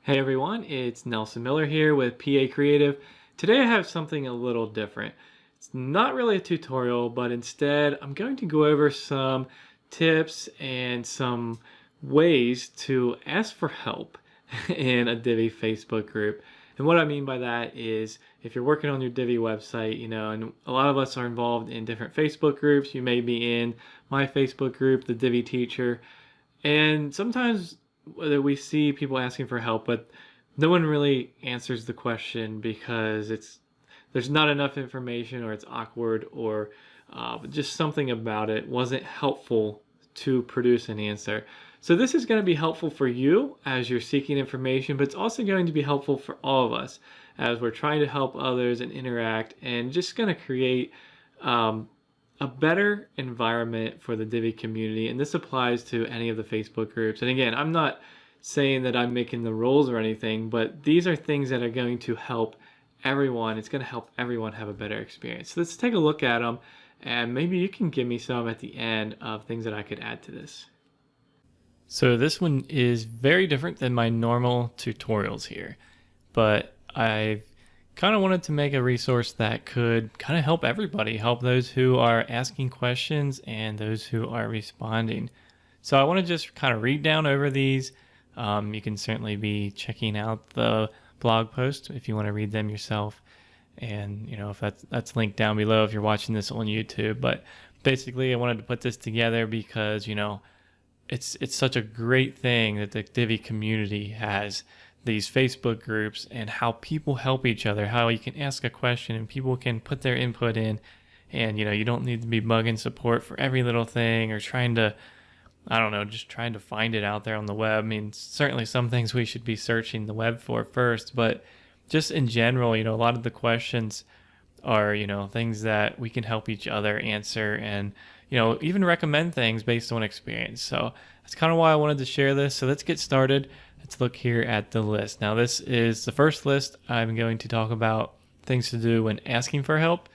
Hey everyone, it's Nelson Miller here with PA Creative. Today I have something a little different. It's not really a tutorial, but instead I'm going to go over some tips and some ways to ask for help in a Divi Facebook group. And what I mean by that is if you're working on your Divi website, and a lot of us are involved in different Facebook groups. You may be in my Facebook group, the Divi Teacher, and sometimes whether we see people asking for help, but no one really answers the question because there's not enough information, or it's awkward, or just something about it wasn't helpful to produce an answer. So this is going to be helpful for you as you're seeking information, but it's also going to be helpful for all of us as we're trying to help others and interact, and just going to create a better environment for the Divi community. And this applies to any of the Facebook groups. And again, I'm not saying that I'm making the rules or anything, but these are things that are going to help everyone. It's going to help everyone have a better experience. So let's take a look at them, and maybe you can give me some at the end of things that I could add to this. So this one is very different than my normal tutorials here, but I've kind of wanted to make a resource that could kind of help everybody, help those who are asking questions and those who are responding. So I want to just kind of read down over these. You can certainly be checking out the blog post if you want to read them yourself. And, if that's linked down below if you're watching this on YouTube. But basically, I wanted to put this together because, it's such a great thing that the Divi community has these Facebook groups, and how people help each other, how you can ask a question and people can put their input in, and you don't need to be bugging support for every little thing, or trying to, I don't know, just trying to find it out there on the web. I mean, certainly some things we should be searching the web for first, but just in general, a lot of the questions are, things that we can help each other answer, and even recommend things based on experience. So that's kind of why I wanted to share this. So let's get started. Let's look here at the list. Now, this is the first list. I'm going to talk about things to do when asking for help,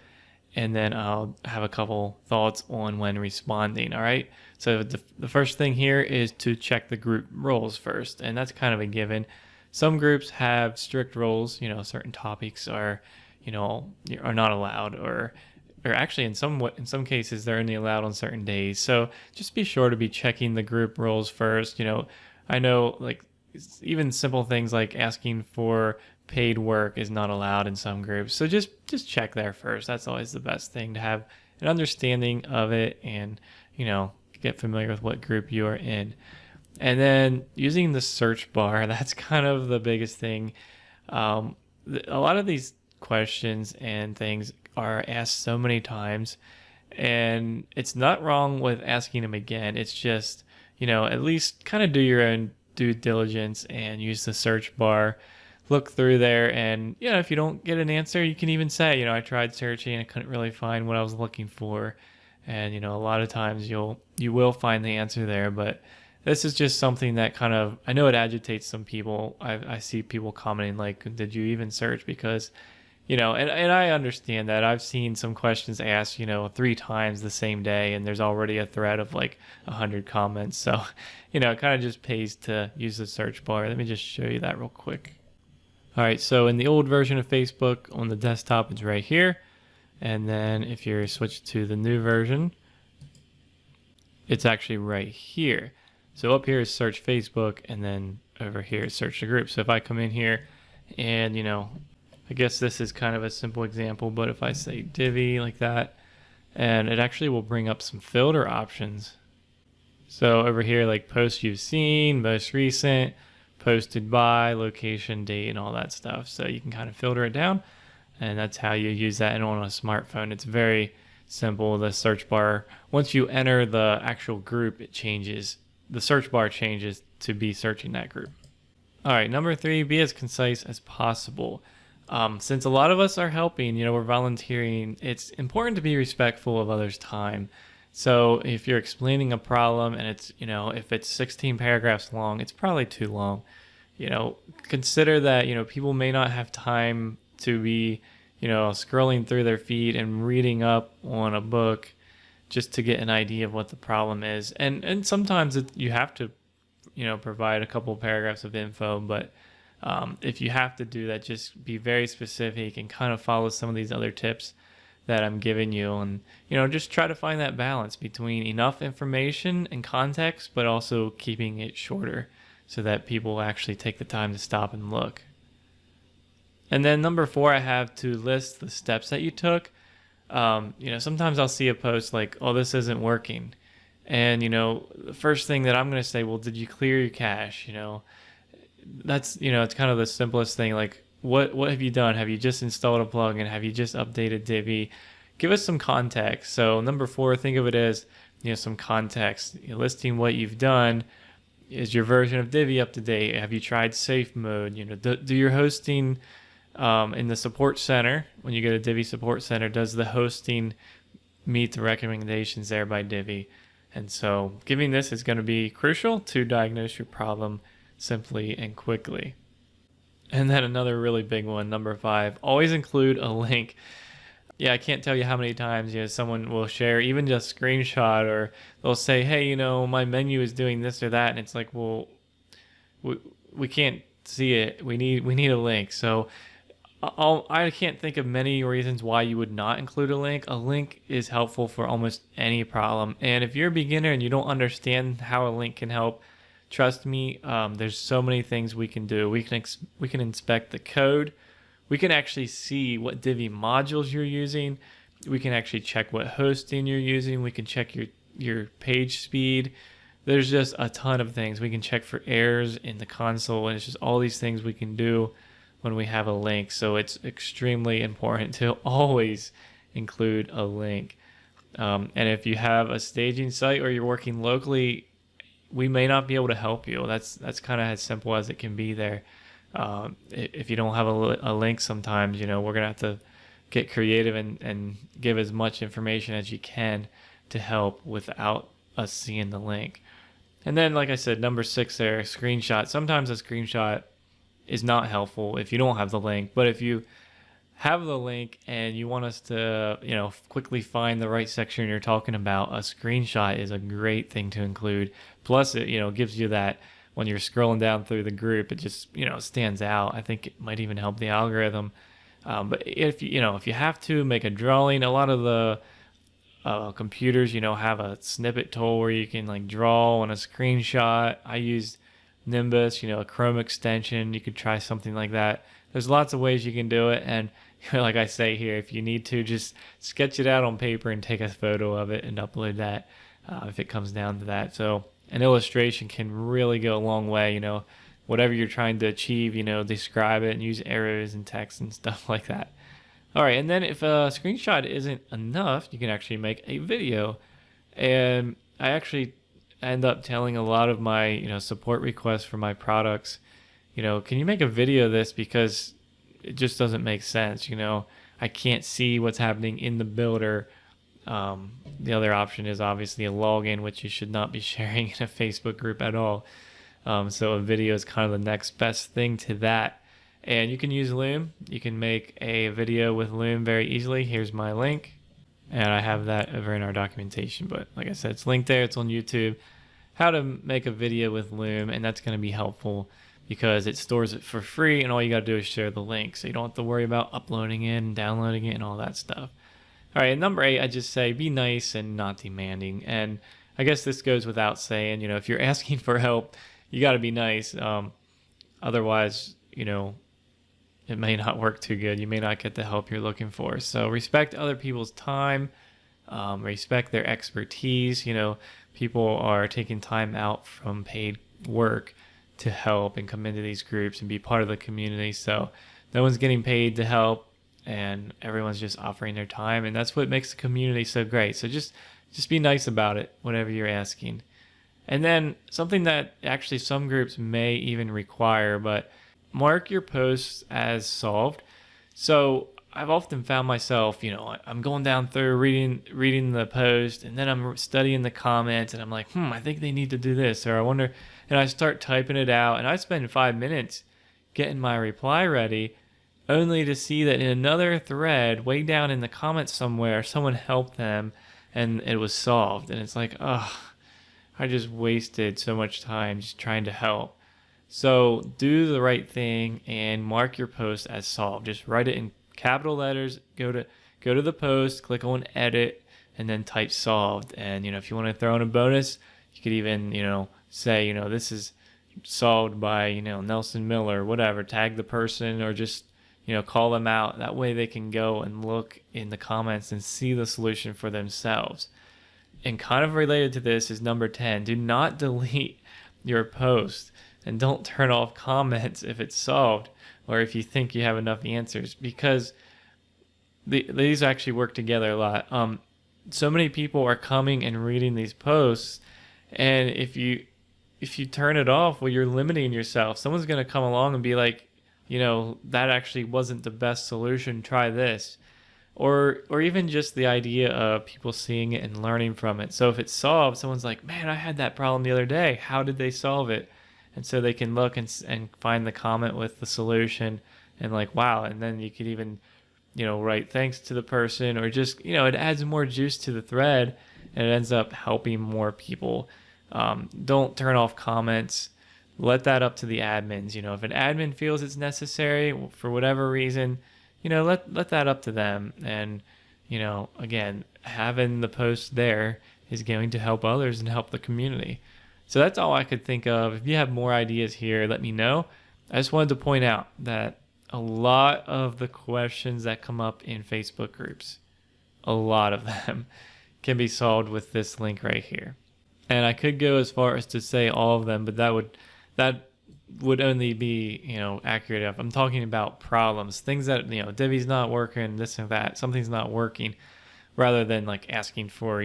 and then I'll have a couple thoughts on when responding. All right. So the first thing here is to check the group roles first, and that's kind of a given. Some groups have strict roles. Certain topics are not allowed, or actually in some cases they're only allowed on certain days. So just be sure to be checking the group roles first. I know, like, even simple things like asking for paid work is not allowed in some groups. So just check there first. That's always the best thing, to have an understanding of it, and get familiar with what group you are in. And then using the search bar, that's kind of the biggest thing. A lot of these questions and things are asked so many times, and it's not wrong with asking them again. It's just, at least kind of do your own due diligence and use the search bar, look through there, and if you don't get an answer, you can even say, I tried searching and I couldn't really find what I was looking for. And a lot of times you will find the answer there. But this is just something that kind of, I know it agitates some people. I see people commenting like, did you even search? Because and I understand that. I've seen some questions asked, 3 times the same day, and there's already a thread of like 100 comments. So, it kind of just pays to use the search bar. Let me just show you that real quick. All right, so in the old version of Facebook on the desktop, it's right here. And then if you're switched to the new version, it's actually right here. So up here is search Facebook, and then over here is search the group. So if I come in here and, I guess this is kind of a simple example, but if I say Divi like that, and it actually will bring up some filter options. So over here, like post you've seen, most recent, posted by, location, date, and all that stuff. So you can kind of filter it down, and that's how you use that. And on a smartphone, it's very simple. The search bar, once you enter the actual group, it changes. The search bar changes to be searching that group. All right, number 3, be as concise as possible. Since a lot of us are helping, we're volunteering, it's important to be respectful of others' time. So if you're explaining a problem and it's, if it's 16 paragraphs long, it's probably too long. Consider that, people may not have time to be, scrolling through their feed and reading up on a book just to get an idea of what the problem is. And sometimes you have to, provide a couple of paragraphs of info, but If you have to do that, just be very specific and kind of follow some of these other tips that I'm giving you, and just try to find that balance between enough information and context, but also keeping it shorter so that people actually take the time to stop and look. And then number 4, I have to list the steps that you took. Sometimes I'll see a post like, "Oh, this isn't working," and the first thing that I'm going to say, well, did you clear your cache? That's it's kind of the simplest thing. Like, what have you done? Have you just installed a plugin? Have you just updated Divi? Give us some context. So number 4, think of it as some context. Listing what you've done. Is your version of Divi up to date? Have you tried safe mode? Do your hosting in the support center, when you go to Divi support center, does the hosting meet the recommendations there by Divi? And so giving this is going to be crucial to diagnose your problem simply and quickly. And then another really big one, number 5, always include a link. Yeah, I can't tell you how many times someone will share even just a screenshot, or they'll say, "Hey, my menu is doing this or that," and it's like, well, we can't see it. We need a link. So I can't think of many reasons why you would not include a link. A link is helpful for almost any problem, and if you're a beginner and you don't understand how a link can help, trust me, there's so many things we can do. We can inspect the code. We can actually see what Divi modules you're using. We can actually check what hosting you're using. We can check your page speed. There's just a ton of things. We can check for errors in the console, and it's just all these things we can do when we have a link. So it's extremely important to always include a link. And if you have a staging site or you're working locally, we may not be able to help you. That's kind of as simple as it can be there. If you don't have a link, sometimes we're gonna have to get creative and give as much information as you can to help without us seeing the link. And then, like I said, number 6 there, screenshot. Sometimes a screenshot is not helpful if you don't have the link, but if you have the link and you want us to quickly find the right section you're talking about, a screenshot is a great thing to include. Plus it gives you that, when you're scrolling down through the group, it just stands out. I think it might even help the algorithm. But if you have to make a drawing, a lot of the computers have a snippet tool where you can draw on a screenshot. I used Nimbus, a Chrome extension. You could try something like that. There's lots of ways you can do it, and like I say here, if you need to, just sketch it out on paper and take a photo of it and upload that if it comes down to that. So an illustration can really go a long way. Whatever you're trying to achieve, describe it and use arrows and text and stuff like that. All right, and then if a screenshot isn't enough, you can actually make a video. And I actually end up telling a lot of my support requests for my products, can you make a video of this, because it just doesn't make sense. I can't see what's happening in the builder. The other option is obviously a login, which you should not be sharing in a Facebook group at all. So a video is kind of the next best thing to that. And you can use Loom. You can make a video with Loom very easily. Here's my link. And I have that over in our documentation. But like I said, it's linked there. It's on YouTube. How to make a video with Loom. And that's going to be helpful because it stores it for free. And all you got to do is share the link. So you don't have to worry about uploading it and downloading it and all that stuff. All right, and number 8, I just say be nice and not demanding. And I guess this goes without saying, if you're asking for help, you got to be nice. Otherwise, it may not work too good. You may not get the help you're looking for. So respect other people's time, respect their expertise. People are taking time out from paid work to help and come into these groups and be part of the community. So no one's getting paid to help, and everyone's just offering their time, and that's what makes the community so great. So just be nice about it whenever you're asking. And then something that actually some groups may even require, but mark your posts as solved. So I've often found myself, I'm going down through reading the post, and then I'm studying the comments, and I'm like, I think they need to do this, or I wonder, and I start typing it out, and I spend 5 minutes getting my reply ready, only to see that in another thread way down in the comments somewhere, someone helped them and it was solved. And it's like, I just wasted so much time just trying to help. So do the right thing and mark your post as solved. Just write it in capital letters. Go to the post, click on edit, and then type solved. And if you want to throw in a bonus, you could even say this is solved by Nelson Miller, whatever. Tag the person or just call them out. That way they can go and look in the comments and see the solution for themselves. And kind of related to this is number 10. Do not delete your post, and don't turn off comments if it's solved or if you think you have enough answers, because these actually work together a lot. So many people are coming and reading these posts, and if you turn it off, well, you're limiting yourself. Someone's going to come along and be like, that actually wasn't the best solution. Try this. Or even just the idea of people seeing it and learning from it. So if it's solved, someone's like, man, I had that problem the other day. How did they solve it? And so they can look and find the comment with the solution and like, wow. And then you could even, write thanks to the person, or just, it adds more juice to the thread and it ends up helping more people. Don't turn off comments. Let that up to the admins. If an admin feels it's necessary for whatever reason, let that up to them. And, again, having the post there is going to help others and help the community. So that's all I could think of. If you have more ideas here, let me know. I just wanted to point out that a lot of the questions that come up in Facebook groups, a lot of them can be solved with this link right here. And I could go as far as to say all of them, but that would only be, accurate enough. I'm talking about problems, things that, Divi's not working, this and that, something's not working, rather than like asking for,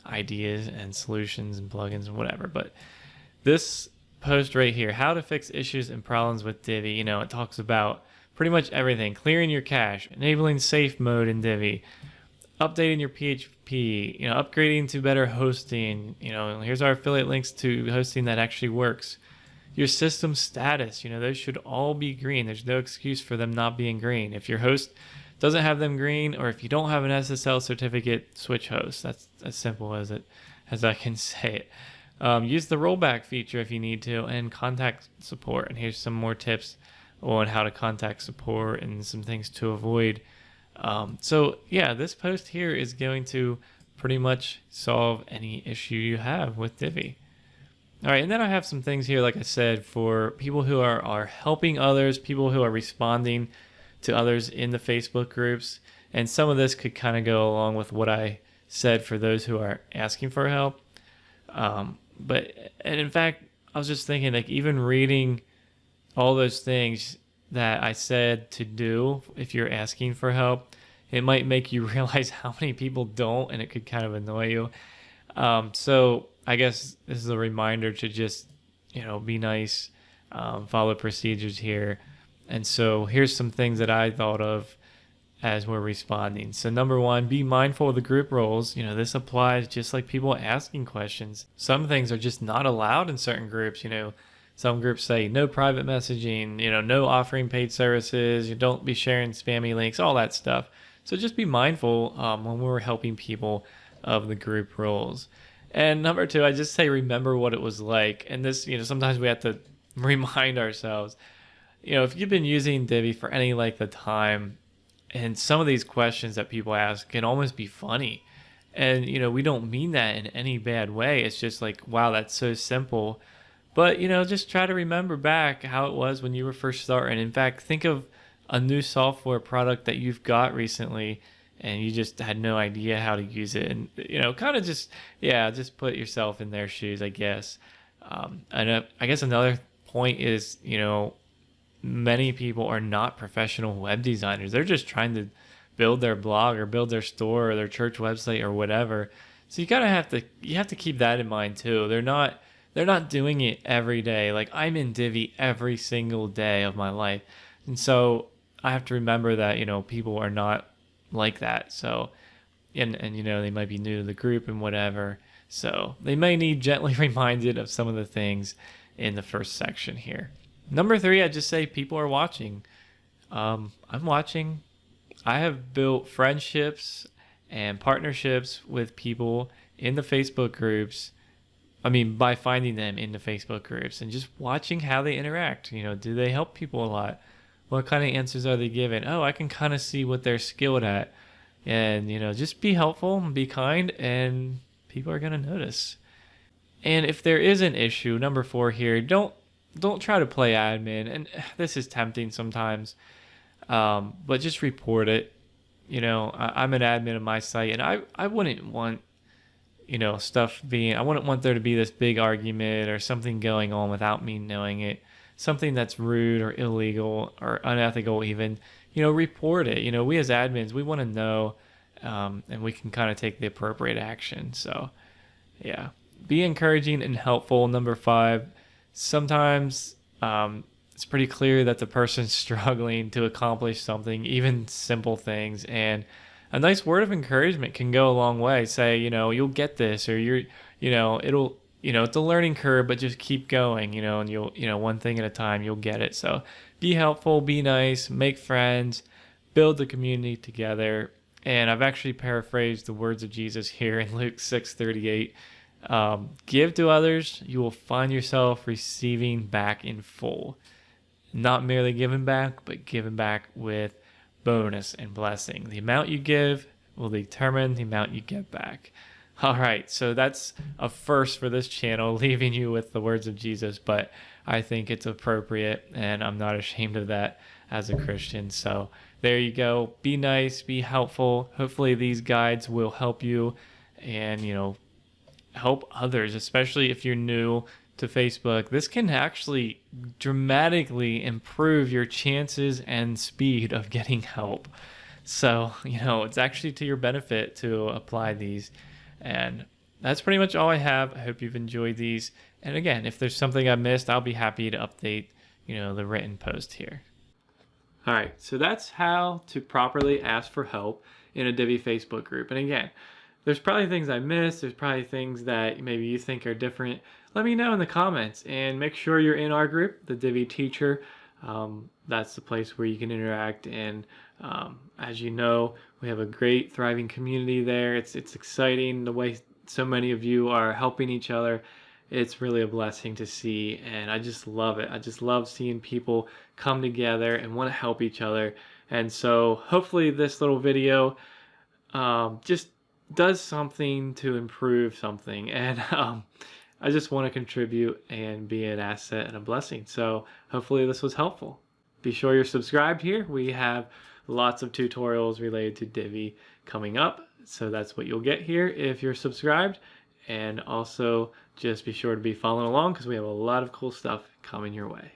ideas and solutions and plugins and whatever. But this post right here, how to fix issues and problems with Divi, it talks about pretty much everything: clearing your cache, enabling safe mode in Divi, updating your PHP, upgrading to better hosting, here's our affiliate links to hosting that actually works. Your system status, those should all be green. There's no excuse for them not being green. If your host doesn't have them green, or if you don't have an SSL certificate, switch hosts. That's as simple as I can say it. Use the rollback feature if you need to, and contact support. And here's some more tips on how to contact support and some things to avoid. So yeah, this post here is going to pretty much solve any issue you have with Divi. All right, and then I have some things here, like I said, for people who are helping others, people who are responding to others in the Facebook groups. And some of this could kind of go along with what I said for those who are asking for help. But in fact, I was just thinking, like, even reading all those things that I said to do if you're asking for help, it might make you realize how many people don't, and it could kind of annoy you. So I guess this is a reminder to just, be nice, follow procedures here. And so here's some things that I thought of as we're responding. So number 1, be mindful of the group roles. This applies just like people asking questions. Some things are just not allowed in certain groups. Some groups say no private messaging, no offering paid services, you don't be sharing spammy links, all that stuff. So just be mindful when we're helping people of the group roles. And number 2, I just say remember what it was like. And this, sometimes we have to remind ourselves. If you've been using Divi for any length of time, and some of these questions that people ask can almost be funny. And, we don't mean that in any bad way. It's just like, wow, that's so simple. But, just try to remember back how it was when you were first starting. In fact, think of a new software product that you've got recently and you just had no idea how to use it. And, kind of just put yourself in their shoes, I guess. And I guess another point is, many people are not professional web designers. They're just trying to build their blog or build their store or their church website or whatever. So you have to keep that in mind too. They're not doing it every day. Like, I'm in Divi every single day of my life. And so I have to remember that, people are not like that. So, and they might be new to the group and whatever. So they may need gently reminded of some of the things in the first section here. Number 3, I just say people are watching. I'm watching. I have built friendships and partnerships with people in the Facebook groups by finding them in the Facebook groups and just watching how they interact. Do they help people a lot? What kind of answers are they giving? Oh, I can kind of see what they're skilled at. And, just be helpful, be kind, and people are going to notice. And if there is an issue, number 4 here, don't try to play admin. And this is tempting sometimes, but just report it. I'm an admin of my site, and I wouldn't want, I wouldn't want there to be this big argument or something going on without me knowing it. Something that's rude or illegal or unethical even, report it. We as admins, we want to know, and we can kind of take the appropriate action. So, yeah. Be encouraging and helpful. Number 5, sometimes it's pretty clear that the person's struggling to accomplish something, even simple things, and a nice word of encouragement can go a long way. Say, you'll get this, or it'll, it's a learning curve, but just keep going, and you'll, one thing at a time, you'll get it. So be helpful, be nice, make friends, build the community together. And I've actually paraphrased the words of Jesus here in Luke 6:38. Give to others, you will find yourself receiving back in full. Not merely giving back, but giving back with bonus and blessing. The amount you give will determine the amount you get back. All right, so that's a first for this channel, leaving you with the words of Jesus, but I think it's appropriate, and I'm not ashamed of that as a Christian. So there you go. Be nice, be helpful. Hopefully these guides will help you and, help others, especially if you're new to Facebook. This can actually dramatically improve your chances and speed of getting help. So, it's actually to your benefit to apply these. And that's pretty much all I have. I hope you've enjoyed these. And again, if there's something I missed, I'll be happy to update, the written post here. All right, so that's how to properly ask for help in a Divi Facebook group. And again, there's probably things I missed. There's probably things that maybe you think are different. Let me know in the comments, and make sure you're in our group, the Divi Teacher. That's the place where you can interact. And as you know, we have a great, thriving community there. It's exciting the way so many of you are helping each other. It's really a blessing to see, and I just love it. I just love seeing people come together and want to help each other. And so hopefully this little video just does something to improve something, and I just want to contribute and be an asset and a blessing. So hopefully this was helpful. Be sure you're subscribed here. We have lots of tutorials related to Divi coming up, so that's what you'll get here if you're subscribed. And also just be sure to be following along, because we have a lot of cool stuff coming your way.